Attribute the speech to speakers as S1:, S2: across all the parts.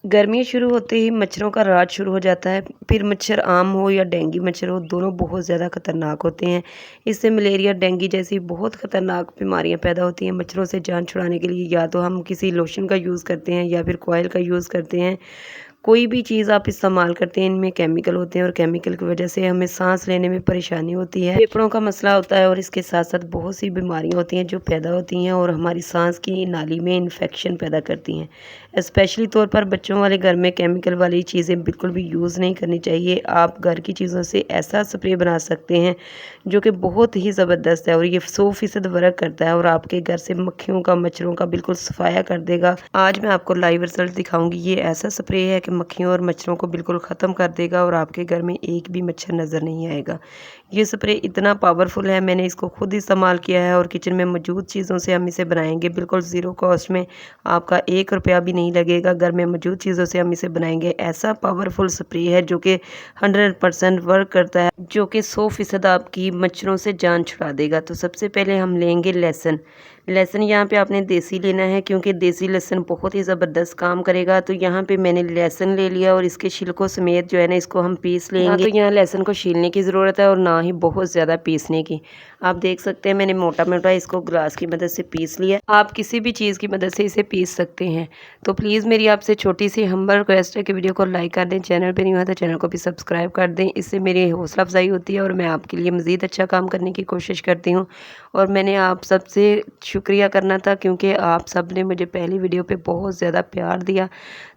S1: गर्मियाँ शुरू होते ही मच्छरों का राज शुरू हो जाता है। फिर मच्छर आम हो या डेंगू मच्छर हो, दोनों बहुत ज़्यादा खतरनाक होते हैं। इससे मलेरिया, डेंगू जैसी बहुत खतरनाक बीमारियां पैदा होती हैं। मच्छरों से जान छुड़ाने के लिए या तो हम किसी लोशन का यूज़ करते हैं या फिर कॉइल का यूज़ करते हैं। कोई भी चीज़ आप इस्तेमाल करते हैं, इनमें केमिकल होते हैं और केमिकल की वजह से हमें सांस लेने में परेशानी होती है, फेफड़ों का मसला होता है और इसके साथ साथ बहुत सी बीमारियां होती हैं जो पैदा होती हैं और हमारी सांस की नाली में इन्फेक्शन पैदा करती हैं। स्पेशली तौर पर बच्चों वाले घर में केमिकल वाली चीज़ें बिल्कुल भी यूज़ नहीं करनी चाहिए। आप घर की चीज़ों से ऐसा स्प्रे बना सकते हैं जो कि बहुत ही ज़बरदस्त है और ये 100% वर्क करता है और आपके घर से मक्खियों का, मच्छरों का बिल्कुल सफाया कर देगा। आज मैं आपको लाइव रिजल्ट दिखाऊंगी। ये ऐसा स्प्रे है कि मक्खियों और मच्छरों को बिल्कुल ख़त्म कर देगा और आपके घर में एक भी मच्छर नज़र नहीं आएगा। ये स्प्रे इतना पावरफुल है, मैंने इसको खुद इस्तेमाल किया है और किचन में मौजूद चीज़ों से हम इसे बनाएंगे बिल्कुल ज़ीरो कॉस्ट में। आपका 1 रुपया भी नहीं लगेगा, घर में मौजूद चीज़ों से हम इसे बनाएंगे। ऐसा पावरफुल स्प्रे है जो कि 100% वर्क करता है, जो कि 100% आपकी मच्छरों से जान छुड़ा देगा। तो सबसे पहले हम लेंगे लहसुन। लहसुन यहाँ पे आपने देसी लेना है क्योंकि देसी लहसुन बहुत ही ज़बरदस्त काम करेगा। तो यहाँ पे मैंने लहसुन ले लिया और इसके छिलकों समेत जो है ना इसको हम पीस लेंगे। ना तो यहाँ लहसुन को छीलने की ज़रूरत है और ना ही बहुत ज़्यादा पीसने की। आप देख सकते हैं मैंने मोटा मोटा इसको ग्लास की मदद से पीस लिया। आप किसी भी चीज़ की मदद से इसे पीस सकते हैं। तो प्लीज़ मेरी आपसे छोटी सी हम्बल रिक्वेस्ट है कि वीडियो को लाइक कर दें, चैनल पर नहीं हुआ तो चैनल को भी सब्सक्राइब कर दें। इससे मेरी हौसला अफजाई होती है और मैं आपके लिए मज़ीद अच्छा काम करने की कोशिश करती हूँ। और मैंने आप सबसे शुक्रिया करना था क्योंकि आप सब ने मुझे पहली वीडियो पे बहुत ज़्यादा प्यार दिया।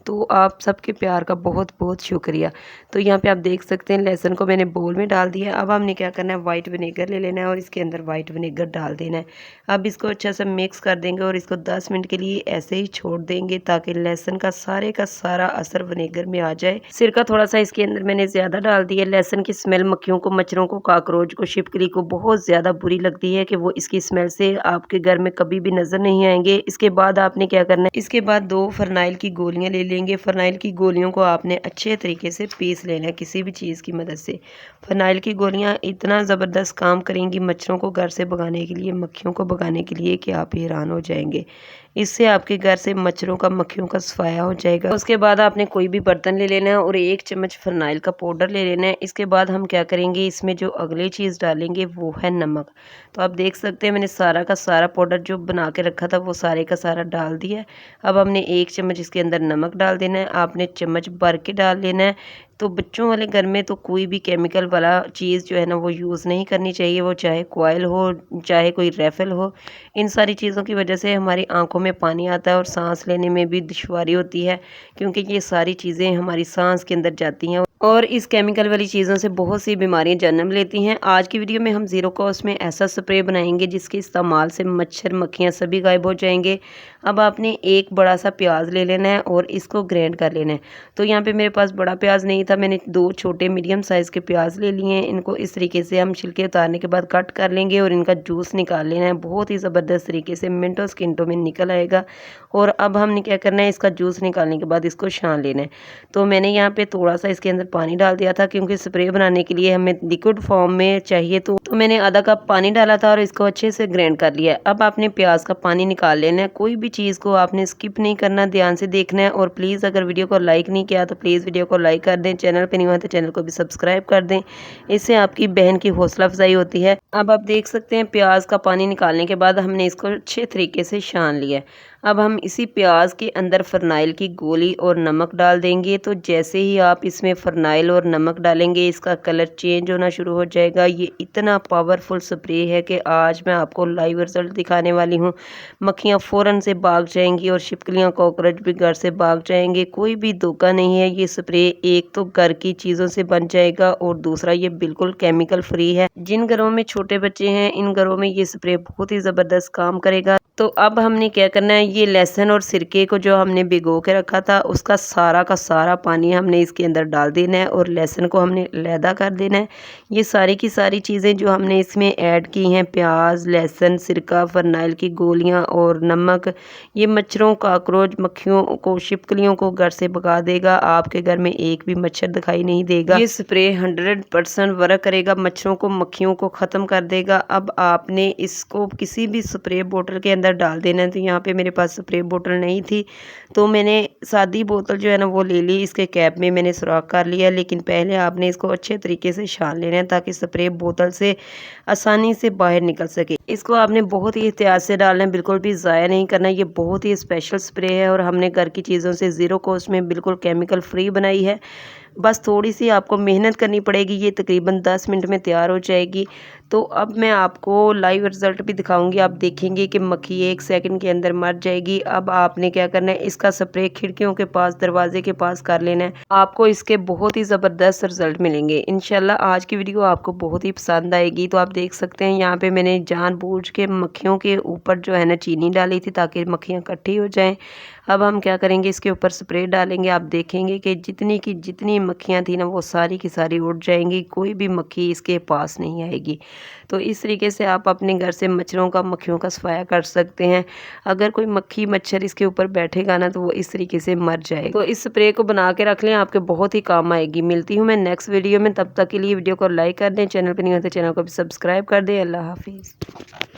S1: तो आप सबके प्यार का बहुत बहुत शुक्रिया। तो यहाँ पे आप देख सकते हैं लहसुन को मैंने बोल में डाल दिया। अब हमने क्या करना है, वाइट विनेगर ले लेना है और इसके अंदर वाइट विनेगर डाल देना है। अब इसको अच्छा सा मिक्स कर देंगे और इसको 10 मिनट के लिए ऐसे ही छोड़ देंगे ताकि लहसुन का सारा असर विनेगर में आ जाए। सिरका थोड़ा सा इसके अंदर मैंने ज़्यादा डाल दिया। लहसुन की स्मेल मक्खियों को, मच्छरों को, काकरोच को, छिपकली को बहुत ज़्यादा बुरी लगती है कि वो इसकी स्मेल से आपके घर में कभी भी नज़र नहीं आएंगे। इसके बाद आपने क्या करना है, इसके बाद 2 फरनाइल की गोलियां ले लेंगे। फरनाइल की गोलियों को आपने अच्छे तरीके से पीस लेना है किसी भी चीज़ की मदद से। फरनाइल की गोलियां इतना ज़बरदस्त काम करेंगी मच्छरों को घर से भगाने के लिए, मक्खियों को भगाने के लिए कि आप हैरान हो जाएंगे। इससे आपके घर से मच्छरों का, मक्खियों का सफाया हो जाएगा। उसके बाद आपने कोई भी बर्तन ले लेना है और 1 चम्मच फरनाइल का पाउडर ले लेना है। इसके बाद हम क्या करेंगे, इसमें जो अगली चीज़ डालेंगे वो है नमक। तो आप देख सकते हैं मैंने सारा का सारा पाउडर जो बना के रखा था वो सारे का सारा डाल दिया है। अब हमने 1 चम्मच इसके अंदर नमक डाल देना है। आपने चम्मच भर के डाल लेना है। तो बच्चों वाले घर में तो कोई भी केमिकल वाला चीज़ जो है ना वो यूज़ नहीं करनी चाहिए, वो चाहे कॉइल हो, चाहे कोई रेफल हो। इन सारी चीज़ों की वजह से हमारी आंखों में पानी आता है और सांस लेने में भी दुश्वारी होती है क्योंकि ये सारी चीज़ें हमारी सांस के अंदर जाती हैं और इस केमिकल वाली चीज़ों से बहुत सी बीमारियां जन्म लेती हैं। आज की वीडियो में हम ज़ीरो कॉस्ट में ऐसा स्प्रे बनाएंगे जिसके इस्तेमाल से मच्छर, मक्खियां सभी गायब हो जाएंगे। अब आपने एक बड़ा सा प्याज ले लेना है और इसको ग्राइंड कर लेना है। तो यहाँ पे मेरे पास बड़ा प्याज नहीं था, मैंने 2 छोटे मीडियम साइज़ के प्याज ले लिए हैं। इनको इस तरीके से हम छिलके उतारने के बाद कट कर लेंगे और इनका जूस निकाल लेना है। बहुत ही ज़बरदस्त तरीके से मिनटों सेकंडों में निकल आएगा। और अब हमने क्या करना है, इसका जूस निकालने के बाद इसको छान लेना है। तो मैंने यहाँ पे थोड़ा सा इसके अंदर पानी डाल दिया था क्योंकि स्प्रे बनाने के लिए हमें लिक्विड फॉर्म में चाहिए। तो मैंने आधा कप पानी डाला था और इसको अच्छे से ग्राइंड कर लिया। अब आपने प्याज का पानी निकाल लेना है। कोई भी चीज़ को आपने स्किप नहीं करना, ध्यान से देखना है। और प्लीज़ अगर वीडियो को लाइक नहीं किया तो प्लीज़ वीडियो को लाइक कर दें, चैनल पर नहीं हुआ तो चैनल को भी सब्सक्राइब कर दें। इससे आपकी बहन की हौसला अफजाई होती है। अब आप देख सकते हैं प्याज का पानी निकालने के बाद हमने इसको अच्छे तरीके से छान लिया। अब हम इसी प्याज के अंदर फरनाइल की गोली और नमक डाल देंगे। तो जैसे ही आप इसमें फरनाइल और नमक डालेंगे इसका कलर चेंज होना शुरू हो जाएगा। ये इतना पावरफुल स्प्रे है कि आज मैं आपको लाइव रिजल्ट दिखाने वाली हूँ। मक्खियाँ फ़ौरन से भाग जाएंगी और छिपकलियाँ, कॉकरोच भी घर से भाग जाएंगे। कोई भी धोखा नहीं है। ये स्प्रे एक तो घर की चीज़ों से बन जाएगा और दूसरा ये बिल्कुल केमिकल फ्री है। जिन घरों में छोटे बच्चे हैं इन घरों में ये स्प्रे बहुत ही ज़बरदस्त काम करेगा। तो अब हमने क्या करना है, ये लहसुन और सिरके को जो हमने भिगो के रखा था उसका सारा का सारा पानी हमने इसके अंदर डाल देना है और लहसुन को हमने अलहदा कर देना है। ये सारी की सारी चीज़ें जो हमने इसमें ऐड की हैं, प्याज, लहसुन, सिरका, फरनाइल की गोलियां और नमक, ये मच्छरों, काकरोच, मक्खियों को, छिपकलियों को घर से भगा देगा। आपके घर में एक भी मच्छर दिखाई नहीं देगा। ये स्प्रे 100% वर्क करेगा, मच्छरों को, मक्खियों को ख़त्म कर देगा। अब आपने इसको किसी भी स्प्रे बोतल के अंदर डाल देना है। तो यहाँ पे मेरे पास स्प्रे बोतल नहीं थी, तो मैंने सादी बोतल जो है ना वो ले ली। इसके कैप में मैंने सुराख कर लिया, लेकिन पहले आपने इसको अच्छे तरीके से छान लेना है ताकि स्प्रे बोतल से आसानी से बाहर निकल सके। इसको आपने बहुत ही एहतियात से डालना है, बिल्कुल भी ज़ाया नहीं करना। ये बहुत ही स्पेशल स्प्रे है और हमने घर की चीज़ों से ज़ीरो कॉस्ट में बिल्कुल केमिकल फ्री बनाई है। बस थोड़ी सी आपको मेहनत करनी पड़ेगी, ये तकरीबन 10 मिनट में तैयार हो जाएगी। तो अब मैं आपको लाइव रिज़ल्ट भी दिखाऊंगी, आप देखेंगे कि मक्खी 1 सेकंड के अंदर मर जाएगी। अब आपने क्या करना है, इसका स्प्रे खिड़कियों के पास, दरवाजे के पास कर लेना है। आपको इसके बहुत ही ज़बरदस्त रिज़ल्ट मिलेंगे इंशाल्लाह। आज की वीडियो आपको बहुत ही पसंद आएगी। तो आप देख सकते हैं यहाँ पे मैंने जानबूझ के मक्खियों के ऊपर जो है ना चीनी डाली थी ताकि मक्खियाँ इकट्ठी हो जाएँ। अब हम क्या करेंगे, इसके ऊपर स्प्रे डालेंगे। आप देखेंगे कि जितनी की जितनी मक्खियाँ थी ना वो सारी की सारी उड़ जाएंगी, कोई भी मक्खी इसके पास नहीं आएगी। तो इस तरीके से आप अपने घर से मच्छरों का, मक्खियों का सफाया कर सकते हैं। अगर कोई मक्खी मच्छर इसके ऊपर बैठेगा ना तो वो इस तरीके से मर जाएगा। तो इस स्प्रे को बना के रख लें, आपके बहुत ही काम आएगी। मिलती हूँ मैं नेक्स्ट वीडियो में, तब तक के लिए वीडियो को लाइक कर दें, चैनल पर नहीं होते चैनल को भी सब्सक्राइब कर दें। अल्लाह हाफिज़।